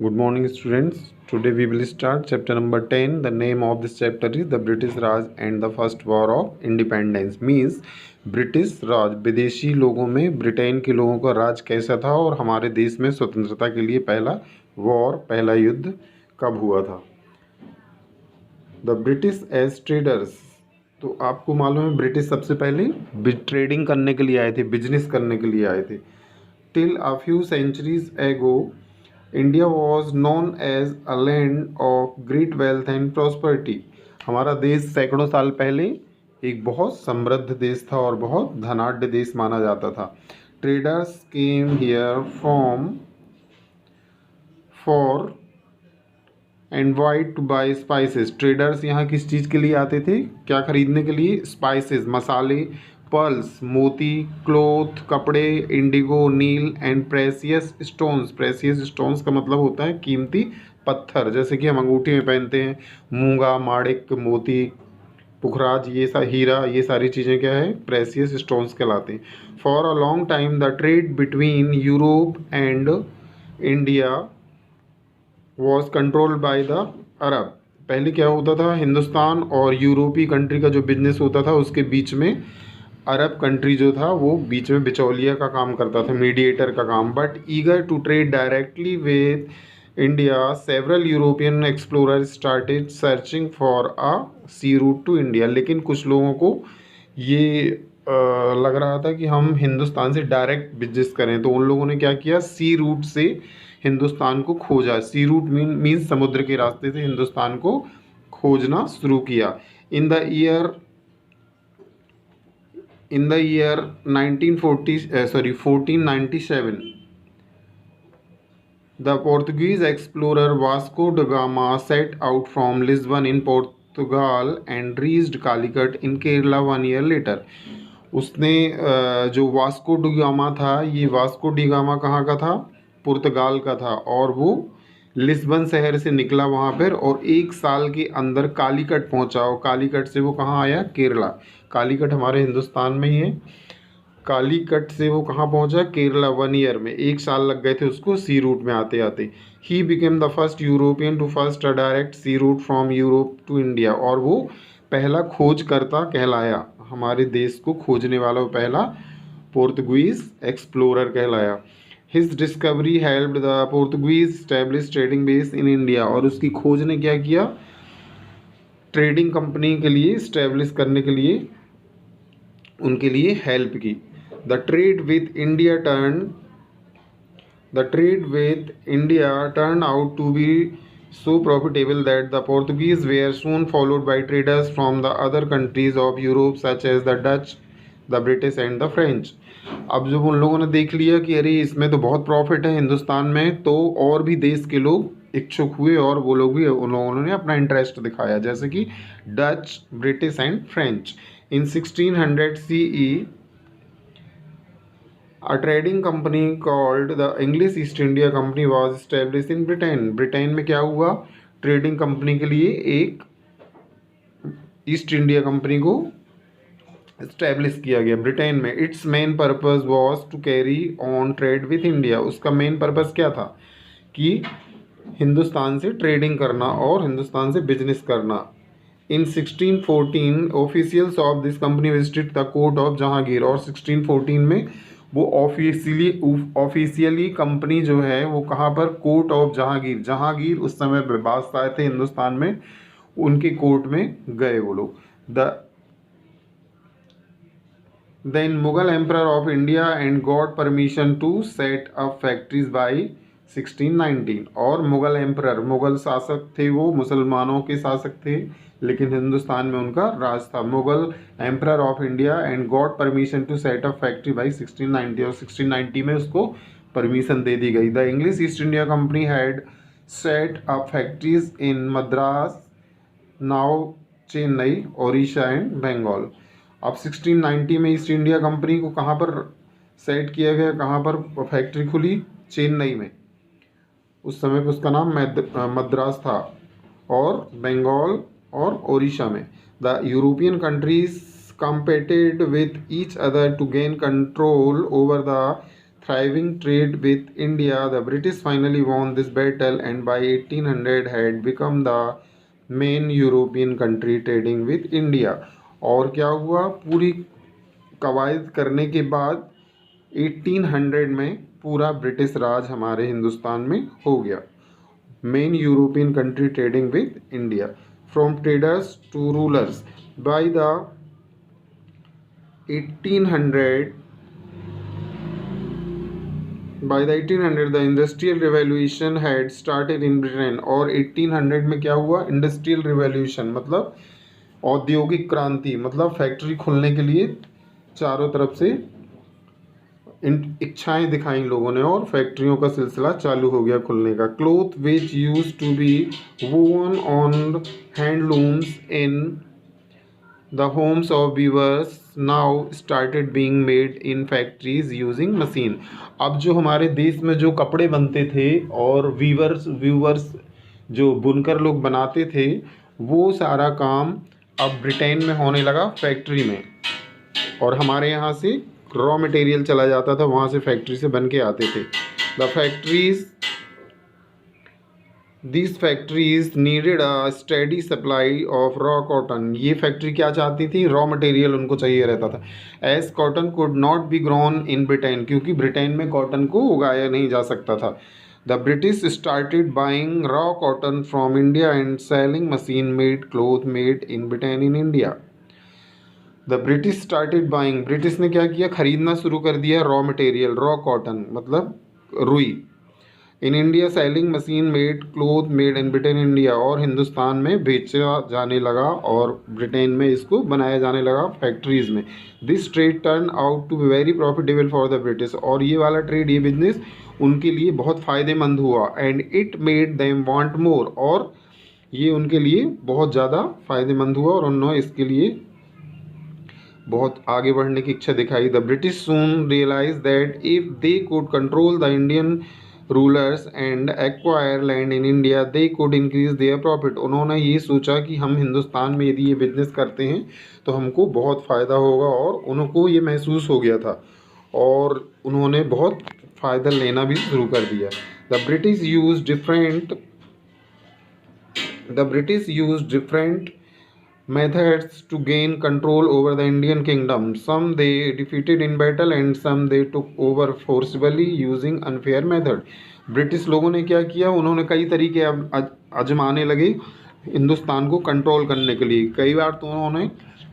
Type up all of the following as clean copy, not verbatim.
Good morning, students. Today we will start chapter number 10. The name of this chapter is The British Raj and the First War of Independence. Means British Raj, विदेशी लोगों में Britain के लोगों का राज कैसा था और हमारे देश में स्वतंत्रता के लिए पहला युद्ध कब हुआ था। द ब्रिटिश एज ट्रेडर्स, तो आपको मालूम है ब्रिटिश सबसे पहले ट्रेडिंग करने के लिए आए थे, बिजनेस करने के लिए आए थे। Till a few centuries ago India was known as a land of great wealth and prosperity. हमारा देश सैकड़ों साल पहले एक बहुत समृद्ध देश था और बहुत धनाढ्य देश माना जाता था। Traders came here from for and white two by spices. Traders यहाँ किस चीज़ के लिए आते थे, क्या खरीदने के लिए? स्पाइसेस, मसाले, पर्ल्स, मोती, क्लोथ, कपड़े, इंडिगो, नील and precious stones. Precious stones का मतलब होता है कीमती पत्थर, जैसे कि हम अंगूठी में पहनते हैं, मूंगा, माणिक, मोती, पुखराज, हीरा, ये सारी चीज़ें क्या है? प्रेसियस स्टोन्स कहलाते हैं। For a long time the trade between Europe and India was controlled by the Arab. पहले क्या होता था, हिंदुस्तान और यूरोपीय कंट्री का जो बिजनेस होता था उसके बीच में अरब कंट्री जो था वो बीच में बिचौलिया का काम करता था, मीडिएटर का काम। But eager to trade directly with India several European explorer started searching for a sea route to India. लेकिन कुछ लोगों को ये लग रहा था कि हम हिंदुस्तान से डायरेक्ट बिजनेस करें, तो उन लोगों ने क्या किया, सी रूट से हिंदुस्तान को खोजा। सी रूट मीन्स समुद्र के रास्ते से हिंदुस्तान को खोजना शुरू किया। In the year 1497, the Portuguese explorer Vasco da Gama set out from Lisbon in Portugal and reached Calicut in Kerala 1 year later. उसने जो वास्को डी गामा था, ये वास्को डी गामा कहाँ का था? पुर्तगाल का था, और वो लिस्बन शहर से निकला वहाँ पर और 1 साल के अंदर कालीकट पहुँचा। और कालीकट से वो कहाँ आया? केरला। कालीकट हमारे हिंदुस्तान में ही है। कालीकट से वो कहाँ पहुँचा? केरला। 1 ईयर में 1 साल लग गए थे उसको सी रूट में आते आते। He became the first European to first a direct sea route from Europe to India. और वो पहला खोजकर्ता कहलाया, हमारे देश को खोजने वाला वो पहला पोर्तुगीज एक्सप्लोरर कहलाया। His discovery helped the Portuguese establish trading base in India. और उसकी खोज ने क्या किया? ट्रेडिंग कंपनी के लिए स्टैब्लिश करने के लिए उनके लिए हेल्प की। The trade with India turned out to be so profitable that the Portuguese were soon followed by traders from the other countries of Europe such as the Dutch, the British and the French. अब जब उन लोगों ने देख लिया कि अरे इसमें तो बहुत प्रॉफिट है हिंदुस्तान में, तो और भी देश के लोग इच्छुक हुए और वो लोग भी, उन लोगों ने अपना इंटरेस्ट दिखाया, जैसे कि Dutch, British and French. In 1600 CE A trading company called the English East India Company was established in Britain. Britain में क्या हुआ? ट्रेडिंग कंपनी के लिए एक ईस्ट इंडिया कंपनी को इस्टेब्लिश किया गया ब्रिटेन में। Its main purpose was to carry on trade with India. उसका मेन पर्पस क्या था? कि हिंदुस्तान से ट्रेडिंग करना और हिंदुस्तान से बिजनेस करना। इन 1614 officials of this company visited the court of Jahangir. और 1614 में वो ऑफिशियली कंपनी जो है वो कहाँ पर? कोर्ट ऑफ जहांगीर उस समय बादशाह थे हिंदुस्तान में, उनके कोर्ट में गए वो लोग। Then Mughal emperor of India and got permission to set up factories by 1619। और मुगल एम्परर, मुगल शासक थे, वो मुसलमानों के शासक थे, लेकिन हिंदुस्तान में उनका राज था। Mughal emperor of India and got permission to set up factory by 1690। और 1690 में उसको परमिशन दे दी गई। The English East India Company had set up factories in Madras, now Chennai, Odisha and Bengal. अब 1690 में ईस्ट इंडिया कंपनी को कहाँ पर सेट किया गया, कहाँ पर फैक्ट्री खुली? चेन्नई में। उस समय पर उसका नाम मद्रास था, और बंगाल और ओडिशा में। The European countries competed with each other to gain control over the thriving trade with India. The British finally won this battle and by 1800 had become the main European country trading with India. और क्या हुआ, पूरी कवायद करने के बाद 1800 में पूरा ब्रिटिश राज हमारे हिंदुस्तान में हो गया. Main European country trading with India. From traders to rulers. By the 1800 the industrial revolution had started in Britain. और 1800 में क्या हुआ, इंडस्ट्रियल रिवॉल्यूशन मतलब औद्योगिक क्रांति, मतलब फैक्ट्री खुलने के लिए चारों तरफ से इच्छाएं दिखाई लोगों ने और फैक्ट्रियों का सिलसिला चालू हो गया खुलने का. Cloth which used to be woven on handlooms in the homes of weavers now started being made in factories using machine. अब जो हमारे देश में जो कपड़े बनते थे और वीवर्स जो बुनकर लोग बनाते थे, वो सारा काम अब ब्रिटेन में होने लगा फैक्ट्री में. और हमारे यहाँ से रॉ मटेरियल चला जाता था, वहाँ से फैक्ट्री से बन के आते थे. These factories needed a steady supply of raw cotton. ये फैक्ट्री क्या चाहती थी, रॉ मटेरियल उनको चाहिए रहता था. As cotton could not be grown in Britain, क्योंकि ब्रिटेन में कॉटन को उगाया नहीं जा सकता था. The British started buying raw cotton from India and selling machine-made cloth made in Britain in India. The British started buying. British ने क्या किया, खरीदना शुरू कर दिया रॉ मटेरियल, रॉ कॉटन मतलब रुई. In India selling machine made cloth made in Britain India. और हिंदुस्तान में बेचा जाने लगा और ब्रिटेन में इसको बनाया जाने लगा फैक्ट्रीज में. This trade turn out to be very profitable for the British. और ये वाला ट्रेड, ये बिजनेस उनके लिए बहुत फ़ायदेमंद हुआ. And it made them want more. और ये उनके लिए बहुत ज़्यादा फ़ायदेमंद हुआ और उन्होंने इसके लिए बहुत आगे बढ़ने की इच्छा दिखाई. The British soon realize that if they could control the Indian rulers and acquire land in India they could increase their profit. उन्होंने ये सोचा कि हम हिंदुस्तान में यदि ये बिजनेस करते हैं तो हमको बहुत फ़ायदा होगा. और उनको ये महसूस हो गया था और उन्होंने बहुत फ़ायदा लेना भी शुरू कर दिया. The British use different methods to gain control over the Indian kingdom. Some they defeated in battle and some they took over forcibly using unfair method. British लोगों ने क्या किया, उन्होंने कई तरीके आजमाने लगे हिंदुस्तान को कंट्रोल करने के लिए. कई बार तो उन्होंने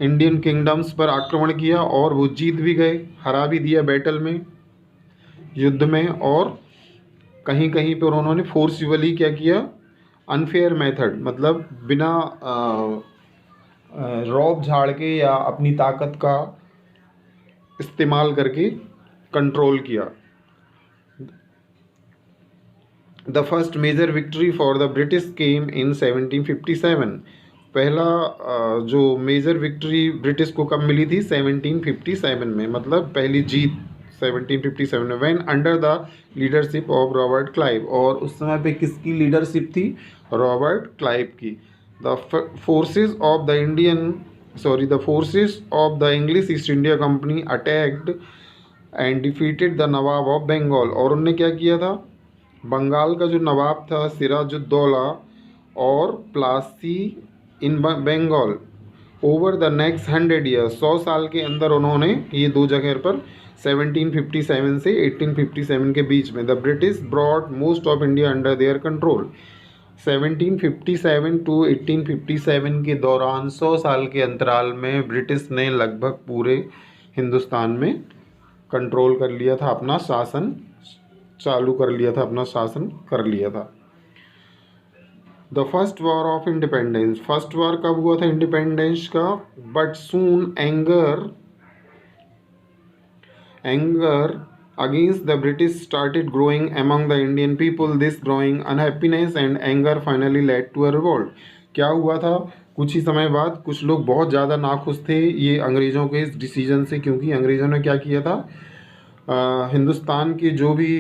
इंडियन किंगडम्स पर आक्रमण किया और वो जीत भी गए, हरा भी दिया बैटल में, युद्ध में. और कहीं कहीं पर उन्होंने फोर्सिबली क्या किया, अनफेयर मेथड मतलब बिना रौब झाड़ के या अपनी ताकत का इस्तेमाल करके कंट्रोल किया. The first major victory for the British came in 1757. पहला जो मेजर विक्ट्री ब्रिटिश को कब मिली थी, 1757 में, मतलब पहली जीत 1757 में. When under the leadership of Robert Clive. और उस समय पे किसकी लीडरशिप थी, रॉबर्ट क्लाइव की. The forces of the English East India Company attacked and defeated the Nawab of Bengal. और उनने क्या किया था, बंगाल का जो नवाब था सिराजुद्दौला और Plassey in Bengal over the next 100 years. 100 साल के अंदर उन्होंने ये दो जगह पर 1757 से 1857 के बीच में the British brought most of India under their control. 1757 to 1857 के दौरान 100 साल के अंतराल में ब्रिटिश ने लगभग पूरे हिंदुस्तान में कंट्रोल कर लिया था, अपना शासन चालू कर लिया था, अपना शासन कर लिया था. The first war of independence. First war कब हुआ था इंडिपेंडेंस का, but soon anger against the British started growing among the Indian people. This growing unhappiness and anger finally led to a revolt. क्या हुआ था, कुछ ही समय बाद कुछ लोग बहुत ज़्यादा नाखुश थे ये अंग्रेज़ों के इस डिसीजन से, क्योंकि अंग्रेज़ों ने क्या किया था, हिंदुस्तान के जो भी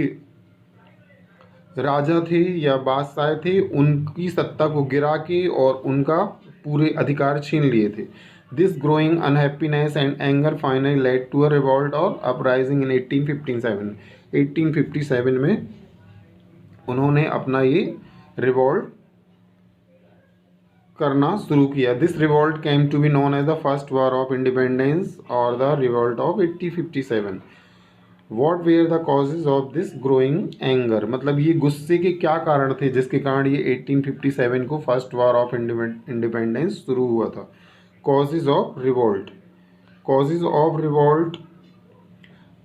राजा थे या बादशाह थे उनकी सत्ता को गिरा के और उनका पूरे अधिकार छीन लिए थे. This growing unhappiness and anger finally led to a revolt or uprising in 1857. 1857 में उन्होंने अपना ये रिवॉल्ट करना शुरू किया। This revolt came to be known as the first war of independence और the revolt of 1857। What were the causes of this growing anger, मतलब ये गुस्से के क्या कारण थे जिसके कारण ये 1857 को फर्स्ट वॉर ऑफ इंडिपेंडेंस शुरू हुआ था। Causes of revolt, causes of revolt,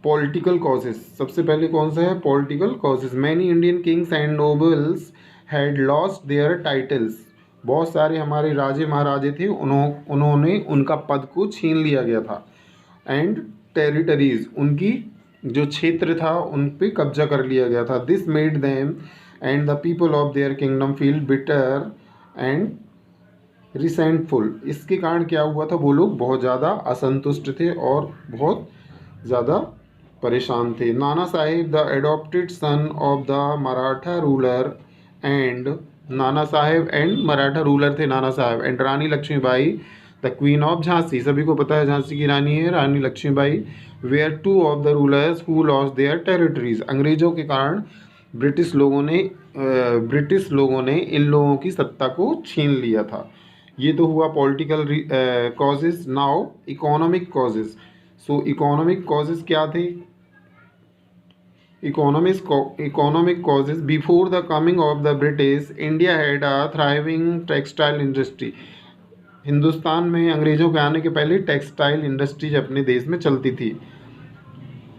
political causes. सबसे पहले कौन सा है? Political causes. Many Indian Kings and nobles had lost their titles, बहुत सारे हमारे राजे महाराजे थे, उन्होंने उनका पद को छीन लिया गया था। एंड टेरिटरीज, उनकी जो क्षेत्र था उन पे कब्जा कर लिया गया था। This made them and the people of their kingdom feel bitter and resentful, इसके कारण क्या हुआ था? वो लोग बहुत ज़्यादा असंतुष्ट थे और बहुत ज़्यादा परेशान थे। Nana Saheb the adopted son of the Maratha ruler and, Nana Saheb and Maratha ruler थे Nana Saheb, and Rani Lakshmibai the queen of Jhansi, सभी को पता है झांसी की रानी है Rani Lakshmibai. Were two of the rulers who lost their territories, अंग्रेजों के कारण ब्रिटिश लोगों ने इन लोगों की सत्ता को छीन लिया था। ये तो हुआ political causes. Now economic causes. सो इकोनॉमिक कॉजेज क्या थे? Economic causes, before the coming of the British India had a thriving textile industry, Hindustan में अंग्रेजों के आने के पहले टेक्सटाइल इंडस्ट्रीज अपने देश में चलती थी।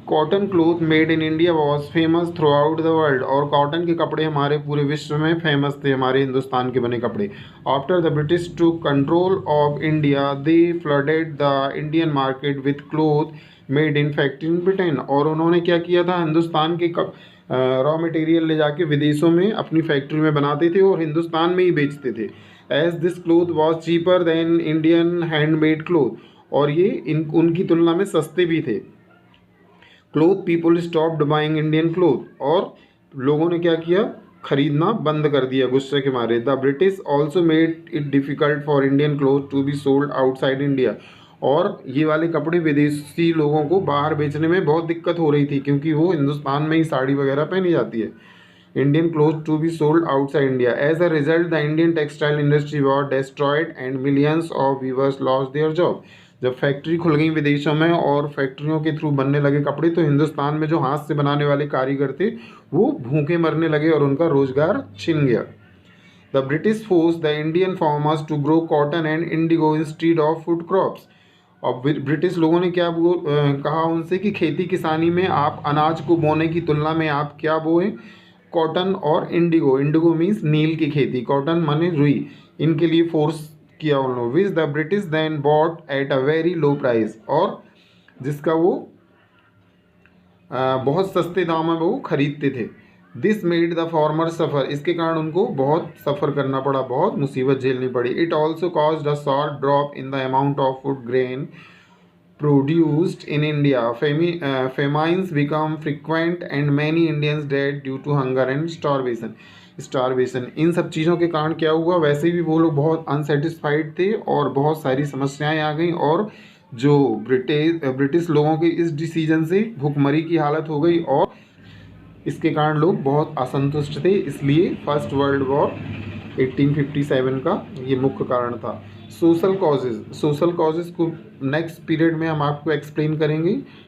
Cotton cloth made in India was famous through out the world, और कॉटन के कपड़े हमारे पूरे विश्व में फेमस थे, हमारे हिंदुस्तान के बने कपड़े। After the British took control of India they flooded the Indian market with cloth made in factory in Britain, और उन्होंने क्या किया था? हिंदुस्तान के रॉ मटेरियल ले जाके विदेशों में अपनी फैक्ट्री में बनाते थे और हिंदुस्तान में ही बेचते थे। As this cloth was cheaper than Indian handmade cloth, और ये उनकी तुलना में सस्ते भी थे। Cloth people stopped buying Indian cloth, और लोगों ने क्या किया? खरीदना बंद कर दिया गुस्से के मारे। The British also made it difficult for Indian cloth to be sold outside India, और ये वाले कपड़े विदेशी लोगों को बाहर बेचने में बहुत दिक्कत हो रही थी क्योंकि वो हिंदुस्तान में ही साड़ी वगैरह पहनी जाती है। Indian cloth to be sold outside India. As a result the Indian textile industry was destroyed and millions of weavers lost their job. जब फैक्ट्री खुल गई विदेशों में और फैक्ट्रियों के थ्रू बनने लगे कपड़े, तो हिंदुस्तान में जो हाथ से बनाने वाले कारीगर थे वो भूखे मरने लगे और उनका रोजगार छिन गया। The British force the Indian farmers to grow cotton and indigo instead of food crops. और ब्रिटिश लोगों ने क्या कहा उनसे कि खेती किसानी में आप अनाज को बोने की तुलना में आप क्या बोएं? कॉटन और इंडिगो। इंडिगो मीन्स नील की खेती, कॉटन माने रुई, इनके लिए फोर्स किया उन लोगों। Which the British then bought at a very low price, और जिसका वो बहुत सस्ते दाम में वो खरीदते थे। दिस मेड द फार्मर सफ़र, इसके कारण उनको बहुत सफ़र करना पड़ा, बहुत मुसीबत झेलनी पड़ी। It also caused a sharp drop in the amount of food grain produced in India. Famines become frequent and many Indians died due to hunger and starvation. इन सब चीज़ों के कारण क्या हुआ? वैसे भी वो लोग बहुत अनसेटिस्फाइड थे और बहुत सारी समस्याएं आ गई, और जो ब्रिटिश लोगों के इस डिसीजन से भुखमरी की हालत हो गई और इसके कारण लोग बहुत असंतुष्ट थे। इसलिए फर्स्ट वर्ल्ड वॉर 1857 का ये मुख्य कारण था। सोशल कॉजेज़ को नेक्स्ट पीरियड में हम आपको एक्सप्लेन करेंगे।